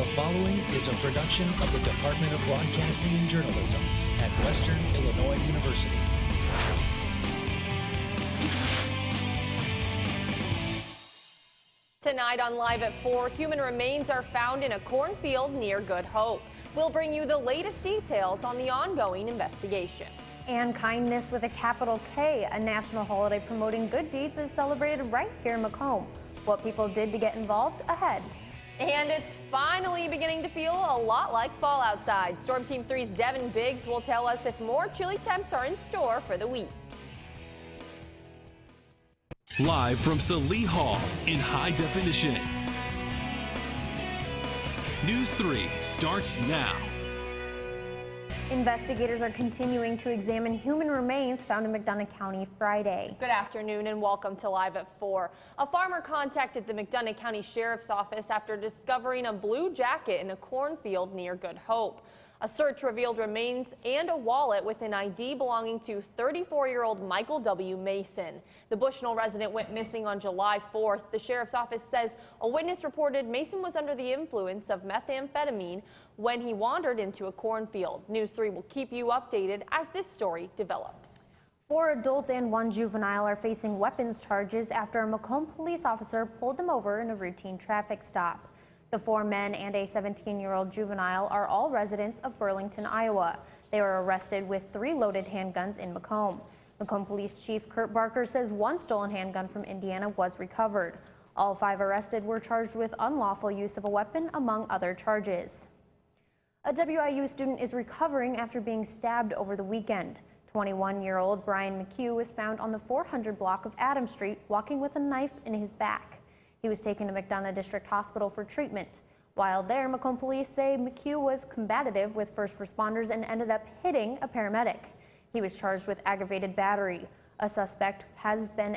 following is a production of the Department of Broadcasting and Journalism at Western Illinois University. Tonight on Live at 4, human remains are found in a cornfield near Good Hope. We'll bring you the latest details on the ongoing investigation. And Kindness with a capital K, a national holiday promoting good deeds, is celebrated right here in Macomb. What people did to get involved ahead. And it's finally beginning to feel a lot like fall outside. Storm Team 3's Devin Biggs will tell us if more chilly temps are in store for the week. Live from Salee Hall in high definition. News 3 starts now. Investigators are continuing to examine human remains found in McDonough County Friday. Good afternoon and welcome to Live at 4. A farmer contacted the McDonough County Sheriff's Office after discovering a blue jacket in a cornfield near Good Hope. A search revealed remains and a wallet with an ID belonging to 34-year-old Michael W. Mason. The Bushnell resident went missing on July 4th. The sheriff's office says a witness reported Mason was under the influence of methamphetamine when he wandered into a cornfield. News 3 will keep you updated as this story develops. 4 adults and 1 juvenile are facing weapons charges after a Macomb police officer pulled them over in a routine traffic stop. The 4 men and a 17-year-old juvenile are all residents of Burlington, Iowa. They were arrested with 3 loaded handguns in Macomb. Macomb Police Chief Kurt Barker says 1 stolen handgun from Indiana was recovered. All 5 arrested were charged with unlawful use of a weapon, among other charges. A WIU student is recovering after being stabbed over the weekend. 21-year-old Brian McHugh was found on the 400 block of Adams Street walking with a knife in his back. He was taken to McDonough District Hospital for treatment. While there, Macomb police say McHugh was combative with first responders and ended up hitting a paramedic. He was charged with aggravated battery. A suspect has been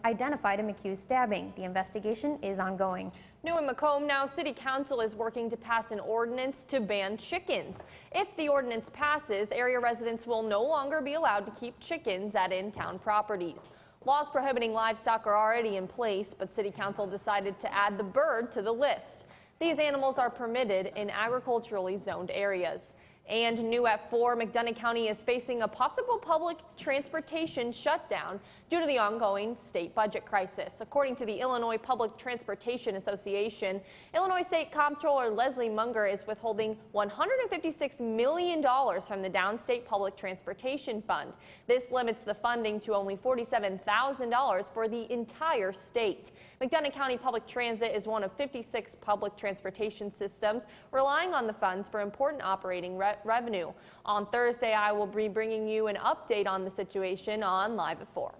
identified in McHugh's stabbing. The investigation is ongoing. New in Macomb now, City Council is working to pass an ordinance to ban chickens. If the ordinance passes, area residents will no longer be allowed to keep chickens at in-town properties. Laws prohibiting livestock are already in place, but City Council decided to add the bird to the list. These animals are permitted in agriculturally zoned areas. And new at 4, McDonough County is facing a possible public transportation shutdown due to the ongoing state budget crisis. According to the Illinois Public Transportation Association, Illinois State Comptroller Leslie Munger is withholding $156 million from the Downstate Public Transportation Fund. This limits the funding to only $47,000 for the entire state. McDonough County Public Transit is one of 56 public transportation systems relying on the funds for important operating revenue. On Thursday, I will be bringing you an update on the situation on Live at 4.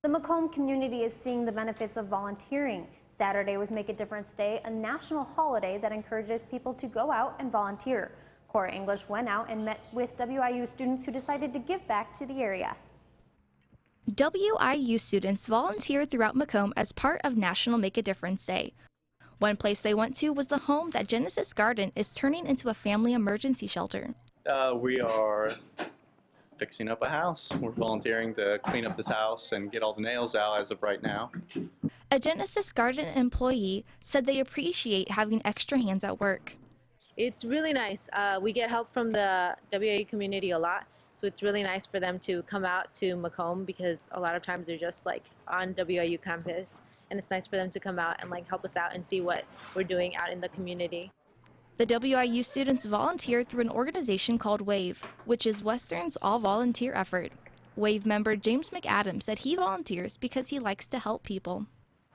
The Macomb community is seeing the benefits of volunteering. Saturday was Make a Difference Day, a national holiday that encourages people to go out and volunteer. Cora English went out and met with WIU students who decided to give back to the area. WIU students volunteered throughout Macomb as part of National Make a Difference Day. One place they went to was the home that Genesis Garden is turning into a family emergency shelter. We are fixing up a house. We're volunteering to clean up this house and get all the nails out as of right now. A Genesis Garden employee said they appreciate having extra hands at work. It's really nice. We get help from the WIU community a lot. So it's really nice for them to come out to Macomb because a lot of times they're just like on WIU campus, and it's nice for them to come out and like help us out and see what we're doing out in the community. The WIU students volunteered through an organization called WAVE, which is Western's all-volunteer effort. WAVE member James McAdams said he volunteers because he likes to help people.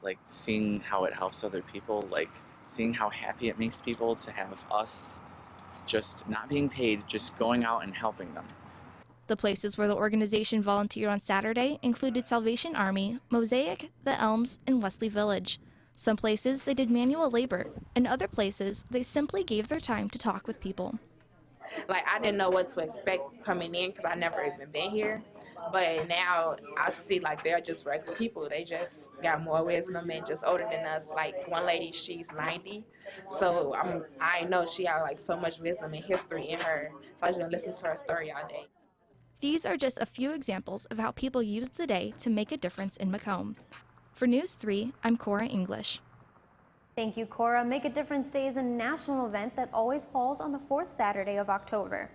Like seeing how it helps other people, like seeing how happy it makes people to have us just not being paid, just going out and helping them. The places where the organization volunteered on Saturday included Salvation Army, Mosaic, The Elms, and Wesley Village. Some places they did manual labor, and other places they simply gave their time to talk with people. Like, I didn't know what to expect coming in because I never even been here. But now I see like they're just regular people. They just got more wisdom and just older than us. Like one lady, she's 90. So I know she has like so much wisdom and history in her. So I've just been listening to her story all day. These are just a few examples of how people use the day to make a difference in Macomb. For News 3, I'm Cora English. Thank you, Cora. Make a Difference Day is a national event that always falls on the fourth Saturday of October.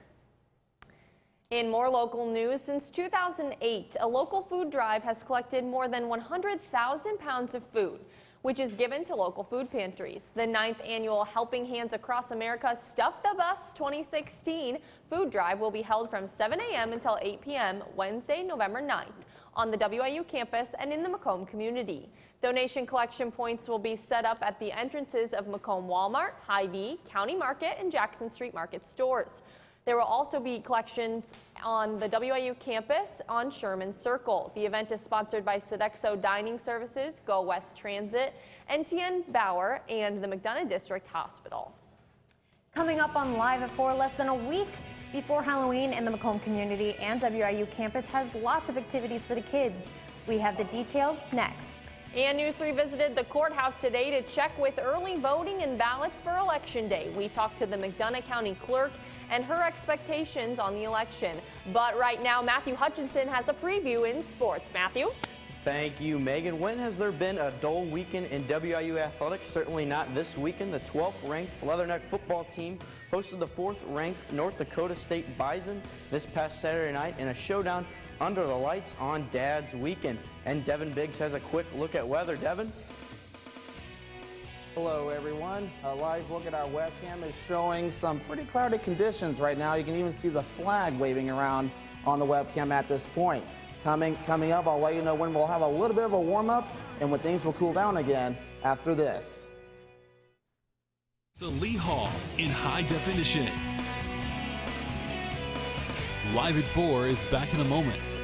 In more local news, since 2008, a local food drive has collected more than 100,000 pounds of food, which is given to local food pantries. The 9th annual Helping Hands Across America Stuff the Bus 2016 food drive will be held from 7 a.m. until 8 p.m. Wednesday, November 9th on the WIU campus and in the Macomb community. Donation collection points will be set up at the entrances of Macomb Walmart, Hy-Vee, County Market, and Jackson Street Market stores. There will also be collections on the WIU campus on Sherman Circle. The event is sponsored by Sodexo Dining Services, Go West Transit, NTN Bauer, and the McDonough District Hospital. Coming up on Live at 4, less than a week before Halloween, and the Macomb community and WIU campus has lots of activities for the kids. We have the details next. And News 3 visited the courthouse today to check with early voting and ballots for Election Day. We talked to the McDonough County Clerk and her expectations on the election. But right now, Matthew Hutchinson has a preview in sports. Matthew? Thank you, Megan. When has there been a dull weekend in WIU athletics? Certainly not this weekend. The 12th ranked Leatherneck football team hosted the 4th ranked North Dakota State Bison this past Saturday night in a showdown under the lights on Dad's weekend. And Devin Biggs has a quick look at weather. Devin? Hello everyone. A live look at our webcam is showing some pretty cloudy conditions right now. You can even see the flag waving around on the webcam at this point. Coming up, I'll let you know when we'll have a little bit of a warm-up and when things will cool down again after this. Lee Hall in high definition. Live at 4 is back in a moment.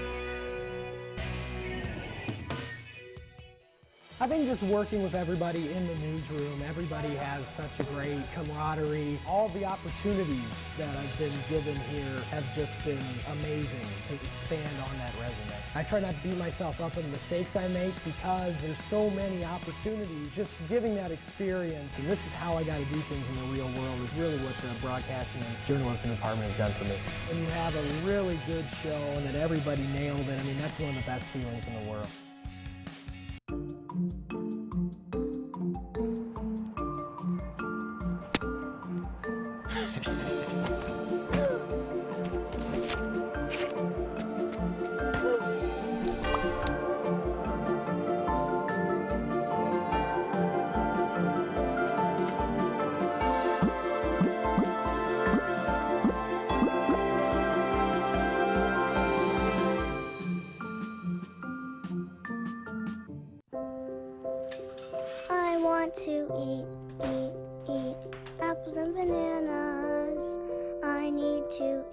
I think just working with everybody in the newsroom, everybody has such a great camaraderie. All the opportunities that I've been given here have just been amazing to expand on that resume. I try not to beat myself up on the mistakes I make because there's so many opportunities. Just giving that experience, and this is how I got to do things in the real world, is really what the broadcasting and journalism department has done for me. When you have a really good show and that everybody nailed it, I mean, that's one of the best feelings in the world. I want to eat apples and bananas. I need to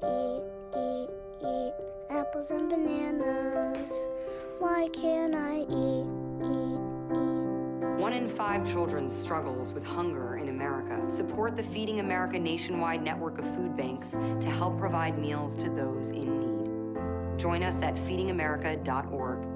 eat apples and bananas. Why can't I eat? 1 in 5 children struggles with hunger in America. Support the Feeding America nationwide network of food banks to help provide meals to those in need. Join us at feedingamerica.org.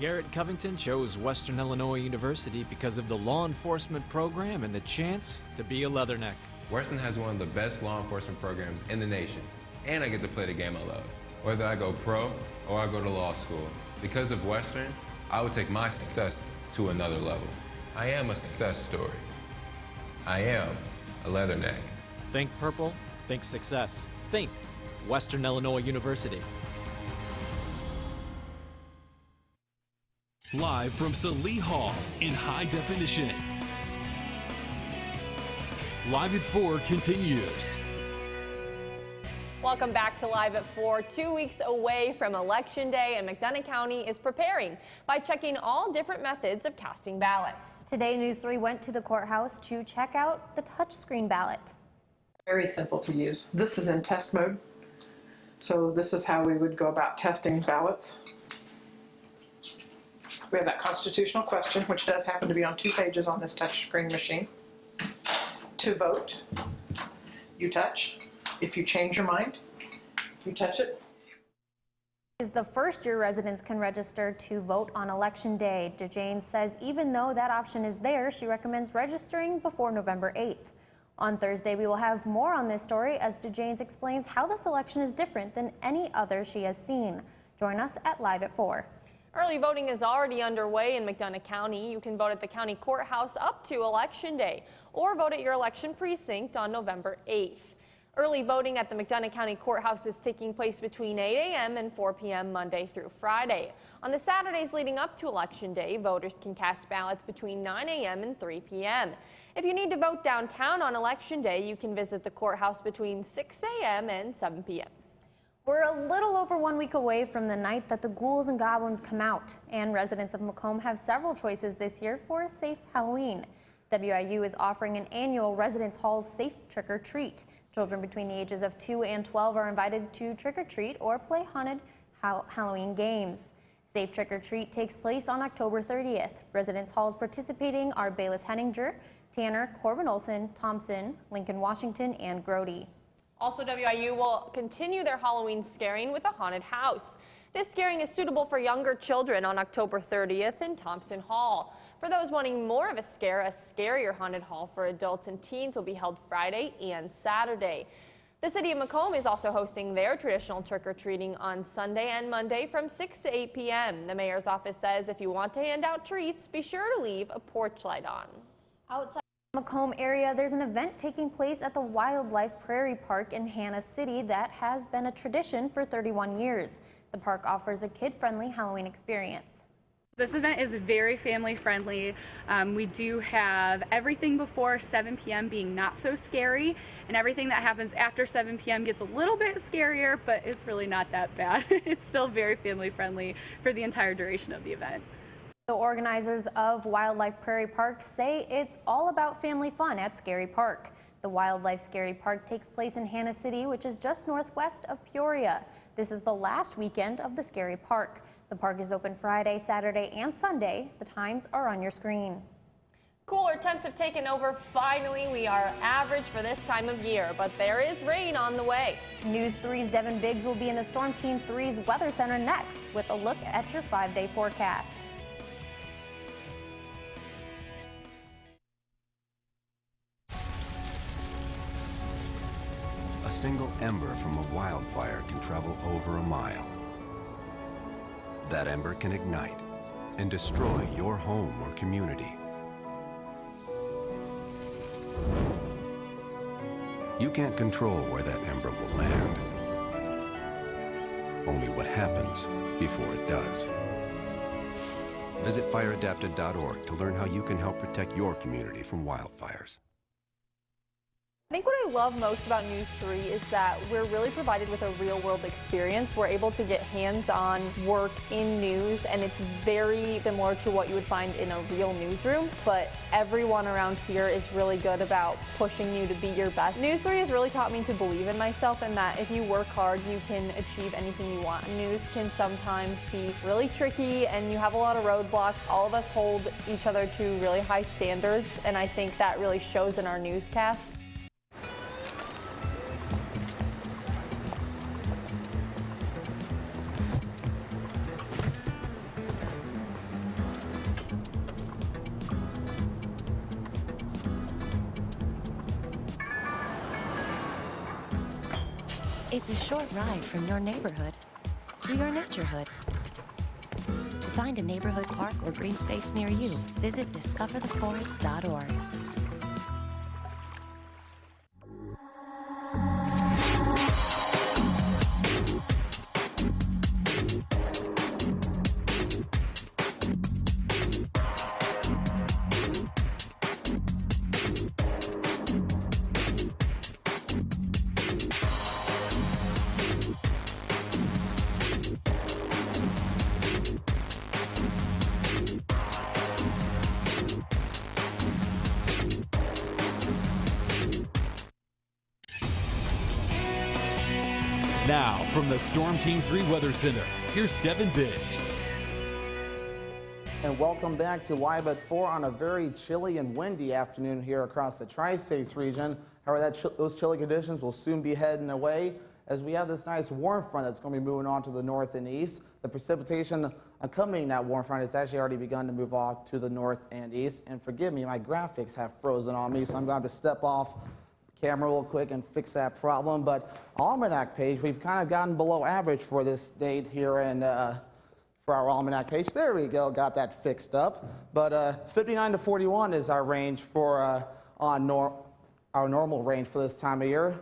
Garrett Covington chose Western Illinois University because of the law enforcement program and the chance to be a Leatherneck. Western has one of the best law enforcement programs in the nation, and I get to play the game I love. Whether I go pro or I go to law school, because of Western, I would take my success to another level. I am a success story. I am a Leatherneck. Think purple, think success. Think Western Illinois University. Live from Lee Hall in high definition. Live at 4 continues. Welcome back to Live at 4. 2 weeks away from Election Day, and McDonough County is preparing by checking all different methods of casting ballots. Today, News 3 went to the courthouse to check out the touchscreen ballot. Very simple to use. This is in test mode. So this is how we would go about testing ballots. We have that constitutional question, which does happen to be on 2 pages on this touchscreen machine. To vote, you touch. If you change your mind, you touch it. Is the first-year residents can register to vote on Election Day. DeJane says even though that option is there, she recommends registering before November 8th. On Thursday, we will have more on this story as DeJane explains how this election is different than any other she has seen. Join us at Live at 4. Early voting is already underway in McDonough County. You can vote at the county courthouse up to Election Day or vote at your election precinct on November 8th. Early voting at the McDonough County Courthouse is taking place between 8 a.m. and 4 p.m. Monday through Friday. On the Saturdays leading up to Election Day, voters can cast ballots between 9 a.m. and 3 p.m. If you need to vote downtown on Election Day, you can visit the courthouse between 6 a.m. and 7 p.m. We're a little over 1 week away from the night that the ghouls and goblins come out, and residents of Macomb have several choices this year for a safe Halloween. WIU is offering an annual Residence Hall's Safe Trick or Treat. Children between the ages of 2 and 12 are invited to trick or treat or play haunted Halloween games. Safe Trick or Treat takes place on October 30th. Residence Halls participating are Bayless Henninger, Tanner, Corbin Olson, Thompson, Lincoln Washington, and Grody. Also, WIU will continue their Halloween scaring with a haunted house. This scaring is suitable for younger children on October 30th in Thompson Hall. For those wanting more of a scarier haunted hall for adults and teens will be held Friday and Saturday. The city of Macomb is also hosting their traditional trick-or-treating on Sunday and Monday from 6 to 8 p.m. The mayor's office says if you want to hand out treats, be sure to leave a porch light on. Outside the Macomb area, there's an event taking place at the Wildlife Prairie Park in Hannah City that has been a tradition for 31 years. The park offers a kid-friendly Halloween experience. This event is very family friendly. We do have everything before 7 p.m. being not so scary, and everything that happens after 7 p.m. gets a little bit scarier, but it's really not that bad. It's still very family friendly for the entire duration of the event. The organizers of Wildlife Prairie Park say it's all about family fun at Scary Park. The Wildlife Scary Park takes place in Hannah City, which is just northwest of Peoria. This is the last weekend of the Scary Park. The park is open Friday, Saturday, and Sunday. The times are on your screen. Cooler temps have taken over. Finally, we are average for this time of year, but there is rain on the way. News 3's Devin Biggs will be in the Storm Team 3's Weather Center next with a look at your 5-day forecast. A single ember from a wildfire can travel over a mile. That ember can ignite and destroy your home or community. You can't control where that ember will land. Only what happens before it does. Visit fireadapted.org to learn how you can help protect your community from wildfires. I think what I love most about News 3 is that we're really provided with a real-world experience. We're able to get hands-on work in news, and it's very similar to what you would find in a real newsroom, but everyone around here is really good about pushing you to be your best. News 3 has really taught me to believe in myself and that if you work hard, you can achieve anything you want. News can sometimes be really tricky, and you have a lot of roadblocks. All of us hold each other to really high standards, and I think that really shows in our newscasts. It's a short ride from your neighborhood to your naturehood. To find a neighborhood park or green space near you, visit discovertheforest.org. Now, from the Storm Team 3 Weather Center, here's Devin Biggs. And welcome back to Live at 4 on a very chilly and windy afternoon here across the Tri-States region. However, those chilly conditions will soon be heading away as we have this nice warm front that's going to be moving on to the north and east. The precipitation accompanying that warm front has actually already begun to move off to the north and east. And forgive me, my graphics have frozen on me, so I'm going to have to step off camera real quick and fix that problem. But almanac page, we've kind of gotten below average for this date here and for our almanac page. There we go, got that fixed up. But 59 to 41 is our range for our normal range for this time of year.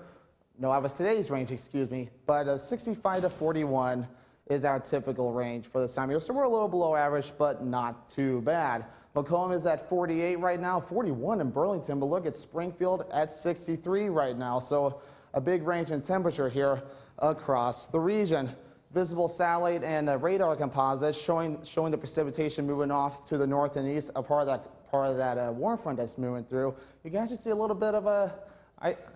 No, that was today's range, excuse me. But 65 to 41 is our typical range for this time of year. So we're a little below average, but not too bad. Macomb is at 48 right now, 41 in Burlington, but look at Springfield at 63 right now. So a big range in temperature here across the region. Visible satellite and radar composites showing the precipitation moving off to the north and east, a part of that warm front that's moving through. You can actually see a little bit of a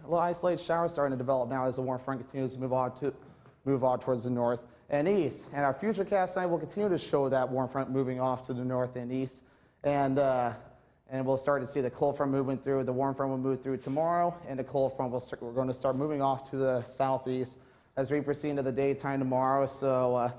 little isolated shower starting to develop now as the warm front continues to move on towards the north and east. And our futurecast tonight will continue to show that warm front moving off to the north and east. And we'll start to see the cold front moving through. The warm front will move through tomorrow, and the cold front we're going to start moving off to the southeast as we proceed into the daytime tomorrow. So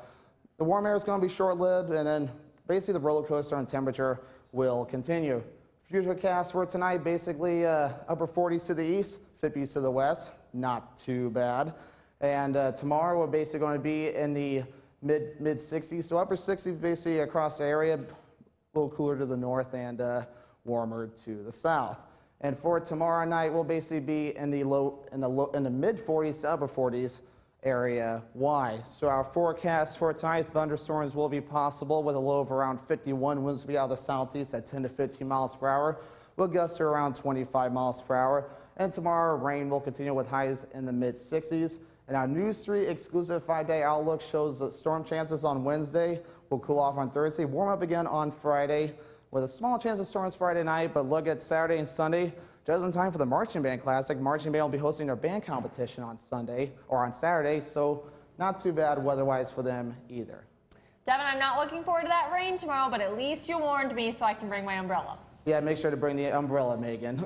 the warm air is going to be short-lived, and then basically the roller coaster on temperature will continue. Futurecast for tonight, basically upper 40s to the east, 50s to the west, not too bad. And tomorrow we're basically going to be in the mid 60s to upper 60s, basically across the area. A little cooler to the north and warmer to the south. And for tomorrow night, we'll basically be in the mid 40s to upper 40s area wide. So our forecast for tonight, thunderstorms will be possible with a low of around 51. Winds will be out of the southeast at 10 to 15 miles per hour. Will gust to around 25 miles per hour. And tomorrow, rain will continue with highs in the mid 60s. And our NEWS3 exclusive 5-day outlook shows that storm chances on Wednesday will cool off on Thursday, warm up again on Friday with a small chance of storms Friday night, but look at Saturday and Sunday. Just in time for the Marching Band Classic. Marching Band will be hosting their band competition on Sunday or on Saturday, so not too bad weather-wise for them either. Devin, I'm not looking forward to that rain tomorrow, but at least you warned me so I can bring my umbrella. Yeah, make sure to bring the umbrella, Megan.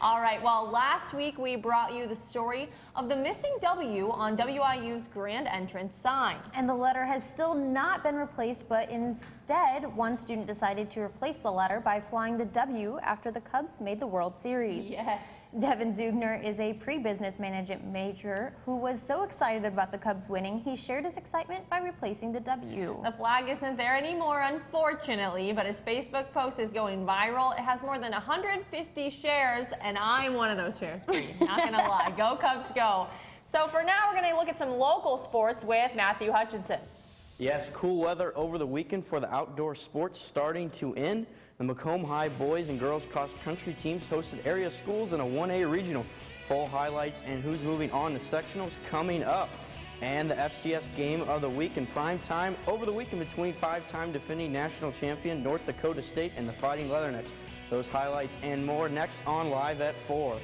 All right, well, last week we brought you the story of the missing W on WIU's grand entrance sign. And the letter has still not been replaced, but instead, one student decided to replace the letter by flying the W after the Cubs made the World Series. Yes. Devin Zugner is a pre-business management major who was so excited about the Cubs winning, he shared his excitement by replacing the W. The flag isn't there anymore, unfortunately, but his Facebook post is going viral. It has more than 150 shares, and I'm one of those shares, not gonna lie. Go Cubs, go. So for now, we're gonna look at some local sports with Matthew Hutchinson. Yes, cool weather over the weekend for the outdoor sports starting to end. The Macomb High boys and girls cross-country teams hosted area schools in a 1A regional. Full highlights and who's moving on to sectionals coming up. And the FCS game of the week in prime time over the weekend between five-time defending national champion North Dakota State and the Fighting Leathernecks. Those highlights and more next on Live at 4.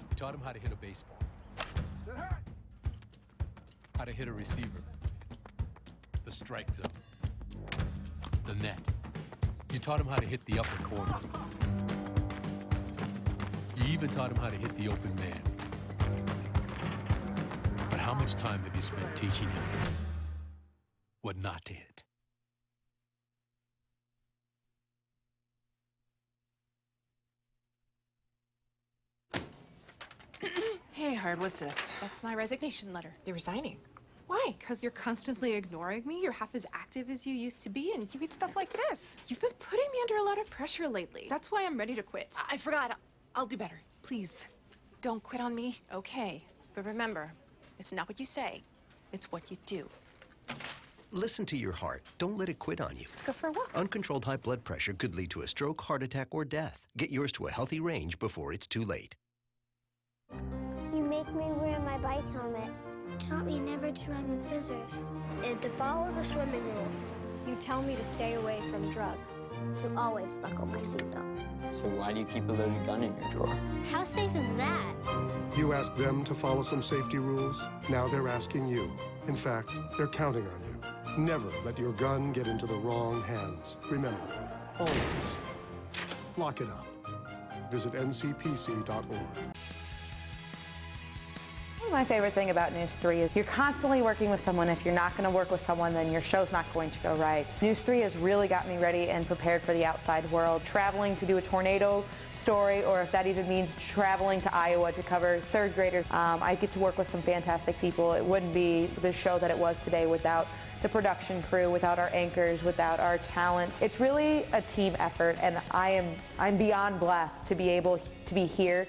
We taught him how to hit a baseball, how to hit a receiver, the strike zone, the net. You taught him how to hit the upper corner. You even taught him how to hit the open man. But how much time have you spent teaching him what not to hit? Hey, Hard, what's this? That's my resignation letter. You're resigning? Why? Because you're constantly ignoring me. You're half as active as you used to be, and you eat stuff like this. You've been putting me under a lot of pressure lately. That's why I'm ready to quit. I forgot. I'll do better. Please, don't quit on me. Okay. But remember, it's not what you say. It's what you do. Listen to your heart. Don't let it quit on you. Let's go for a walk. Uncontrolled high blood pressure could lead to a stroke, heart attack, or death. Get yours to a healthy range before it's too late. You make me wear my bike helmet. You taught me never to run with scissors. And to follow the swimming rules. You tell me to stay away from drugs. To always buckle my seatbelt. So why do you keep a loaded gun in your drawer? How safe is that? You asked them to follow some safety rules. Now they're asking you. In fact, they're counting on you. Never let your gun get into the wrong hands. Remember, always lock it up. Visit ncpc.org. My favorite thing about NEWS3 is you're constantly working with someone. If you're not going to work with someone, then your show's not going to go right. NEWS3 has really got me ready and prepared for the outside world. Traveling to do a tornado story, or if that even means traveling to Iowa to cover third graders, I get to work with some fantastic people. It wouldn't be the show that it was today without the production crew, without our anchors, without our talent. It's really a team effort, and I'm beyond blessed to be able to be here.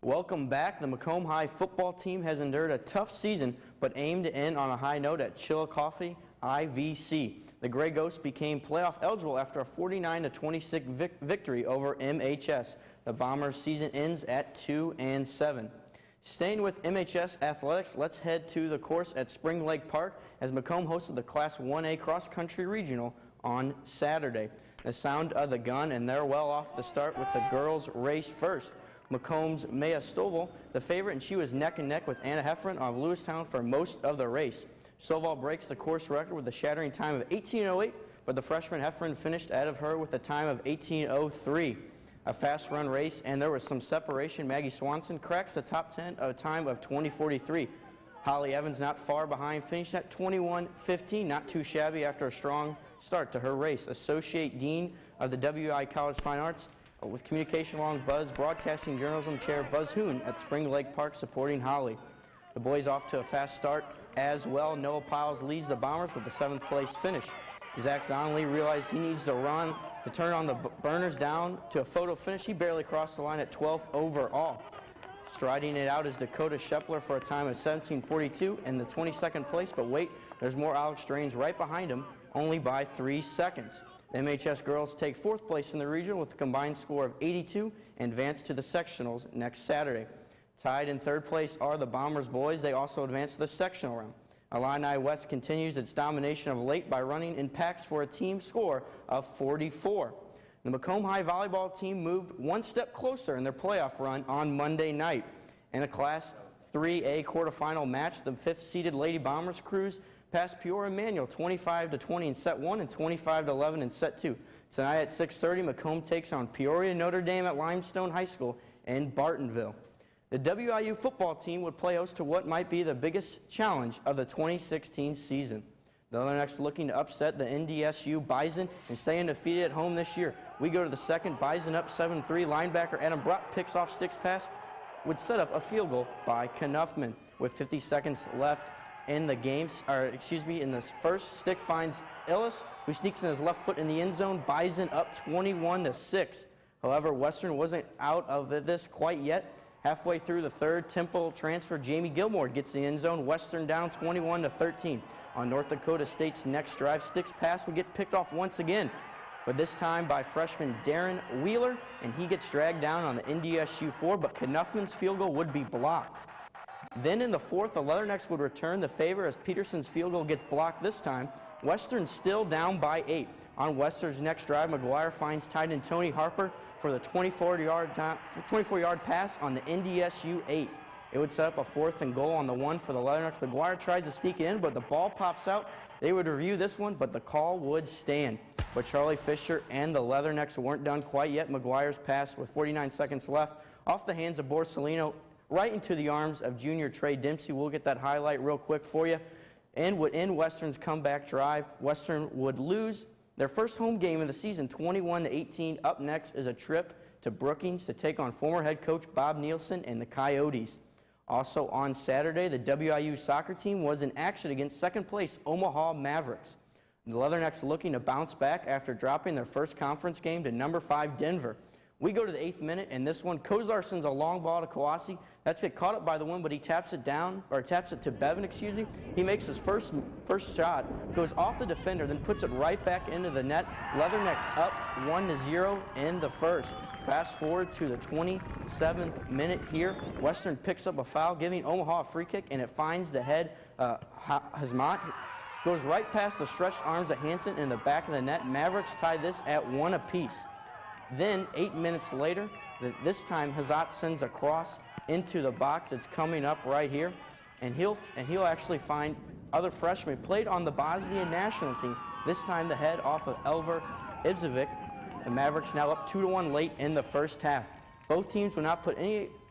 Welcome back. The Macomb High football team has endured a tough season, but aimed to end on a high note at Chillicothe IVC. The Gray Ghosts became playoff eligible after a 49-26 victory over MHS. The Bombers' season ends at 2-7. Staying with MHS athletics, let's head to the course at Spring Lake Park as Macomb hosted the Class 1A Cross Country Regional on Saturday. The sound of the gun, and they're well off the start with the girls' race first. Macomb's Maya Stovall, the favorite, and she was neck and neck with Anna Heffron of Lewistown for most of the race. Stovall breaks the course record with a shattering time of 18:08, but the freshman Heffron finished ahead of her with a time of 18:03. A fast run race, and there was some separation. Maggie Swanson cracks the top 10 at a time of 20:43. Holly Evans not far behind, finished at 21:15, not too shabby after a strong start to her race. Associate Dean of the WI College Fine Arts with Communication along Buzz Broadcasting Journalism Chair Buzz Hoon at Spring Lake Park supporting Holly. The boys off to a fast start as well. Noah Piles leads the Bombers with the 7th place finish. Zach Zonley realized he needs to run to turn on the burners down to a photo finish. He barely crossed the line at 12th overall. Striding it out is Dakota Shepler for a time of 17:42 in the 22nd place, but wait, there's more Alex Drains right behind him, only by 3 seconds. The MHS girls take 4th place in the region with a combined score of 82 and advance to the sectionals next Saturday. Tied in 3rd place are the Bombers boys. They also advance to the sectional round. Illini West continues its domination of late by running in packs for a team score of 44. The Macomb High volleyball team moved one step closer in their playoff run on Monday night. In a Class 3A quarterfinal match, the 5th-seeded Lady Bombers cruised past Peoria Manual 25-20 in set 1 and 25-11 in set 2. Tonight at 6:30, Macomb takes on Peoria Notre Dame at Limestone High School in Bartonville. The WIU football team would play host to what might be the biggest challenge of the 2016 season. The Leathernecks looking to upset the NDSU Bison and stay undefeated at home this year. We go to the second. Bison up 7-3. Linebacker Adam Brott picks off Stick's pass, would set up a field goal by Knuffman. With 50 seconds left in the game, in this first, Stick finds Ellis, who sneaks in his left foot in the end zone. Bison up 21-6. However, Western wasn't out of this quite yet. Halfway through the third, Temple transfer Jamie Gilmore gets the end zone. Western down 21-13. On North Dakota State's next drive, Stick's pass would get picked off once again, but this time by freshman Darren Wheeler, and he gets dragged down on the NDSU 4, but Knuffman's field goal would be blocked. Then in the fourth, the Leathernecks would return the favor as Peterson's field goal gets blocked this time. Western still down by 8. On Western's next drive, McGuire finds tight end Tony Harper for the 24-yard pass on the NDSU 8. It would set up a 4th and goal on the 1 for the Leathernecks. McGuire tries to sneak in, but the ball pops out. They would review this one, but the call would stand. But Charlie Fisher and the Leathernecks weren't done quite yet. McGuire's pass with 49 seconds left off the hands of Borsellino right into the arms of junior Trey Dempsey. We'll get that highlight real quick for you. And would end Western's comeback drive. Western would lose their first home game of the season, 21-18. Up next is a trip to Brookings to take on former head coach Bob Nielsen and the Coyotes. Also on Saturday, the WIU soccer team was in action against second place Omaha Mavericks. The Leathernecks looking to bounce back after dropping their first conference game to number 5 Denver. We go to the 8th minute, and this one, Kozarson's a long ball to Kawasi. That's get caught up by the wind, but he taps it down, or taps it to Bevan, He makes his first shot, goes off the defender, then puts it right back into the net. Leathernecks up 1-0 in the first. Fast forward to the 27th minute here. Western picks up a foul, giving Omaha a free kick, and it finds the head, Hazmat. Goes right past the stretched arms of Hansen in the back of the net. Mavericks tie this at 1 apiece. Then, 8 minutes later, this time Hazat sends a cross into the box. It's coming up right here, and he'll actually find other freshmen played on the Bosnian national team. This time the head off of Elver Ibzovic. The Mavericks now up 2-1 late in the first half. Both teams would not put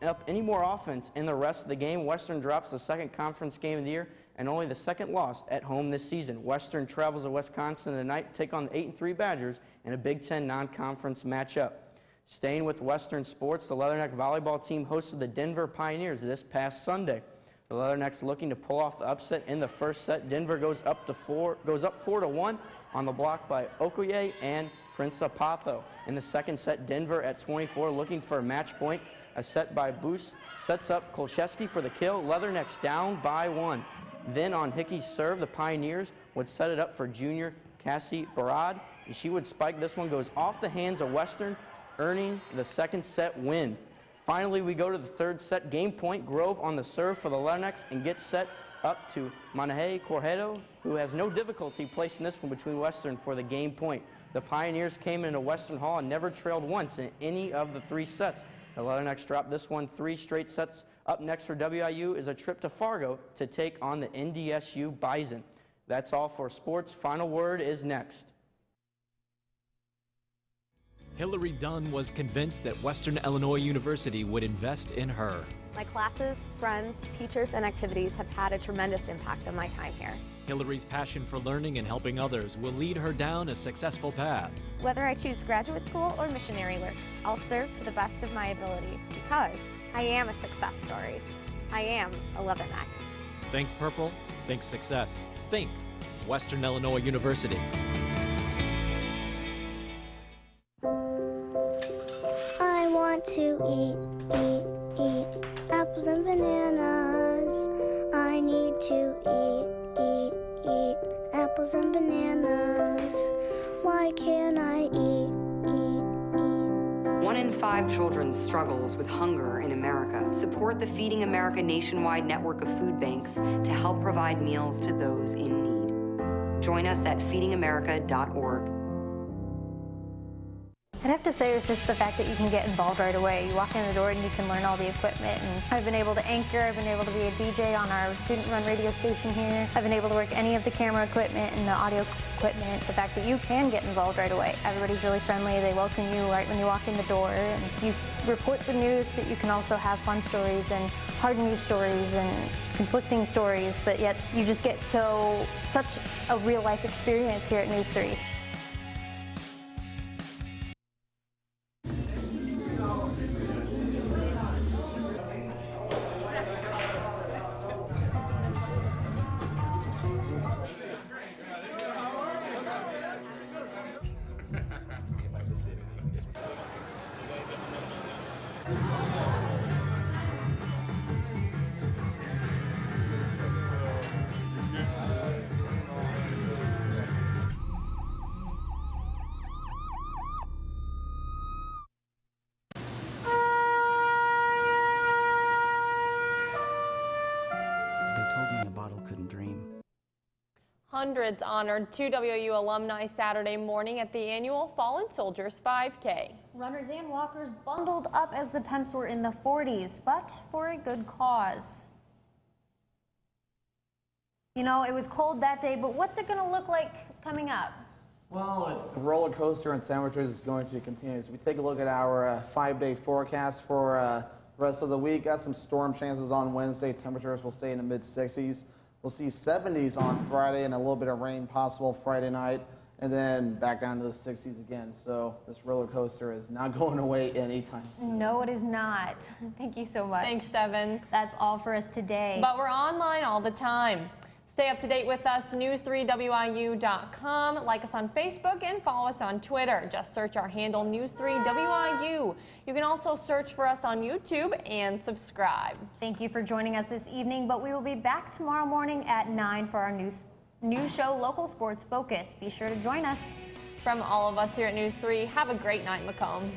up any more offense in the rest of the game. Western drops the second conference game of the year and only the second loss at home this season. Western travels to Wisconsin tonight to take on the 8-3 Badgers in a Big Ten non-conference matchup. Staying with Western sports, the Leatherneck volleyball team hosted the Denver Pioneers this past Sunday. The Leathernecks looking to pull off the upset in the first set. Denver goes up 4-1 on the block by Okoye and Principato. In the second set, Denver at 24 looking for a match point. A set by Boos sets up Kolcheski for the kill. Leathernecks down by 1. Then on Hickey's serve, the Pioneers would set it up for junior Cassie Barad, and she would spike. This one goes off the hands of Western, earning the second set win. Finally, we go to the third set. Game point, Grove on the serve for the Leathernecks and gets set up to Manahe Corredo, who has no difficulty placing this one between Western for the game point. The Pioneers came into Western Hall and never trailed once in any of the 3 sets. The Leathernecks dropped this one 3 straight sets. Up next for WIU is a trip to Fargo to take on the NDSU Bison. That's all for sports. Final word is next. Hillary Dunn was convinced that Western Illinois University would invest in her. My classes, friends, teachers, and activities have had a tremendous impact on my time here. Hillary's passion for learning and helping others will lead her down a successful path. Whether I choose graduate school or missionary work, I'll serve to the best of my ability because I am a success story. I am a Leatherneck. Think purple, think success. Think Western Illinois University. I want to eat apples and bananas. I need to eat apples and bananas. Why can't I eat? 1 in 5 children struggles with hunger in America. Support the Feeding America nationwide network of food banks to help provide meals to those in need. Join us at feedingamerica.org. I'd have to say it's just the fact that you can get involved right away. You walk in the door and you can learn all the equipment. And I've been able to anchor, I've been able to be a DJ on our student-run radio station here. I've been able to work any of the camera equipment and the audio equipment. The fact that you can get involved right away. Everybody's really friendly. They welcome you right when you walk in the door. And you report the news, but you can also have fun stories and hard news stories and conflicting stories. But yet you just get such a real-life experience here at NEWS3. Hundreds honored 2 WIU alumni Saturday morning at the annual Fallen Soldiers 5K. Runners and walkers bundled up as the temps were in the 40s, but for a good cause. You know, it was cold that day, but what's it going to look like coming up? Well, it's a roller coaster and temperatures is going to continue. So we take a look at our 5-day forecast for the rest of the week. Got some storm chances on Wednesday. Temperatures will stay in the mid-60s. We'll see 70s on Friday and a little bit of rain possible Friday night, and then back down to the 60s again. So this roller coaster is not going away anytime soon. No, it is not. Thank you so much. Thanks, Devin. That's all for us today. But we're online all the time. Stay up to date with us, news3wiu.com. Like us on Facebook and follow us on Twitter. Just search our handle, News3WIU. You can also search for us on YouTube and subscribe. Thank you for joining us this evening, but we will be back tomorrow morning at 9 for our news show, Local Sports Focus. Be sure to join us. From all of us here at News 3, have a great night, Macomb.